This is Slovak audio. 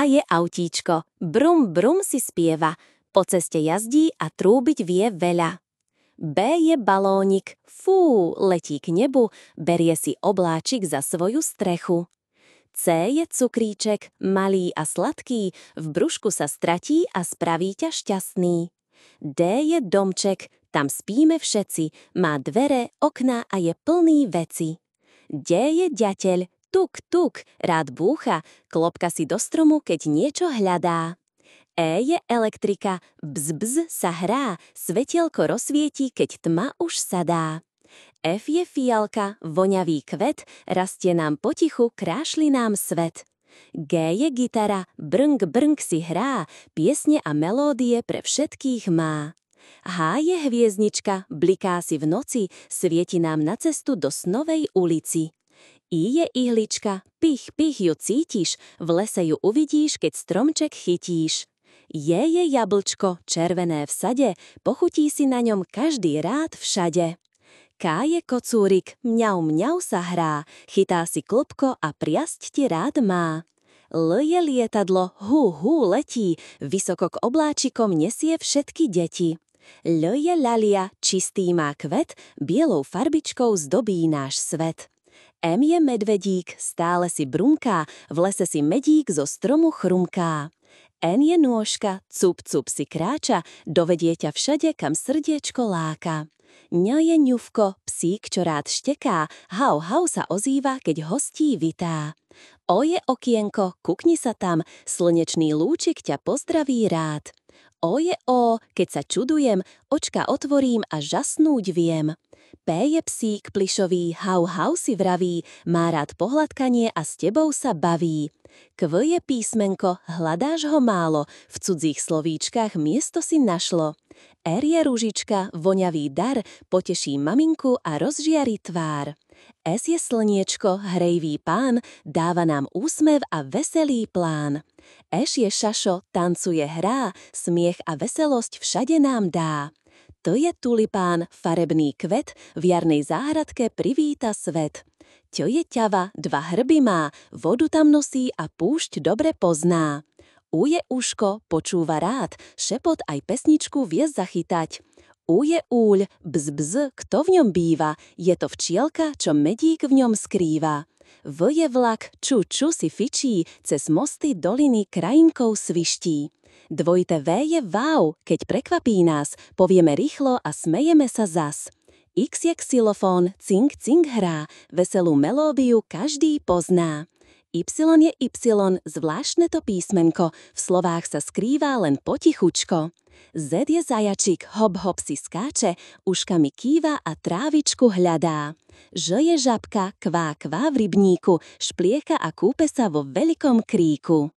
A je autíčko, brum brum si spieva, po ceste jazdí a trúbiť vie veľa. B je balónik, fú, letí k nebu, berie si obláčik za svoju strechu. C je cukríček, malý a sladký, v brúšku sa stratí a spraví ťa šťastný. D je domček, tam spíme všetci, má dvere, okná a je plný veci. D je ďateľ, tuk, tuk, rád búcha, klopka si do stromu, keď niečo hľadá. E je elektrika, bz, bz sa hrá, svetielko rozsvietí, keď tma už sadá. F je fialka, voňavý kvet, rastie nám potichu, krášli nám svet. G je gitara, brnk, brnk si hrá, piesne a melódie pre všetkých má. H je hvieznička, bliká si v noci, svieti nám na cestu do snovej ulici. I je ihlička, pich, pich ju cítiš, v lese ju uvidíš, keď stromček chytíš. J je jablčko, červené v sade, pochutí si na ňom každý rád všade. K je kocúrik, mňau, mňau sa hrá, chytá si klopko a priasť ti rád má. L je lietadlo, hú, hú letí, vysoko k obláčikom nesie všetky deti. L je ľalia, čistý má kvet, bielou farbičkou zdobí náš svet. M je medvedík, stále si brunká, v lese si medík zo stromu chrumká. N je nôžka, cup, cup si kráča, dovedie ťa všade, kam srdiečko láka. Ň je ňufko, psík, čo rád šteká, hau, hau sa ozýva, keď hostí vitá. O je okienko, kukni sa tam, slnečný lúčik ťa pozdraví rád. O je o, keď sa čudujem, očka otvorím a žasnúť viem. P je psík plišový, hau, hau si vraví, má rád pohľadkanie a s tebou sa baví. Kv je písmenko, hľadáš ho málo, v cudzích slovíčkach miesto si našlo. R je ružička, voňavý dar, poteší maminku a rozžiari tvár. S je slniečko, hrejvý pán, dáva nám úsmev a veselý plán. Š je šašo, tancuje, hrá, smiech a veselosť všade nám dá. To je tulipán, farebný kvet, v jarnej záhradke privíta svet. Ťo je ťava, dva hrby má, vodu tam nosí a púšť dobre pozná. U je uško, počúva rád, šepot aj pesničku vie zachytať. U je úľ, bz, bz, kto v ňom býva, je to včielka, čo medík v ňom skrýva. V je vlak, ču, ču si fičí, cez mosty doliny krajinkou sviští. Dvojité V je wow, keď prekvapí nás, povieme rýchlo a smejeme sa zas. X je xylofón, cink, cink hrá, veselú melódiu každý pozná. Y je Y, zvláštne to písmenko, v slovách sa skrýva len potichučko. Z je zajačik, hop, hop si skáče, uškami kýva a trávičku hľadá. Ž je žabka, kvá, kvá v rybníku, šplieka a kúpe sa vo veľkom kríku.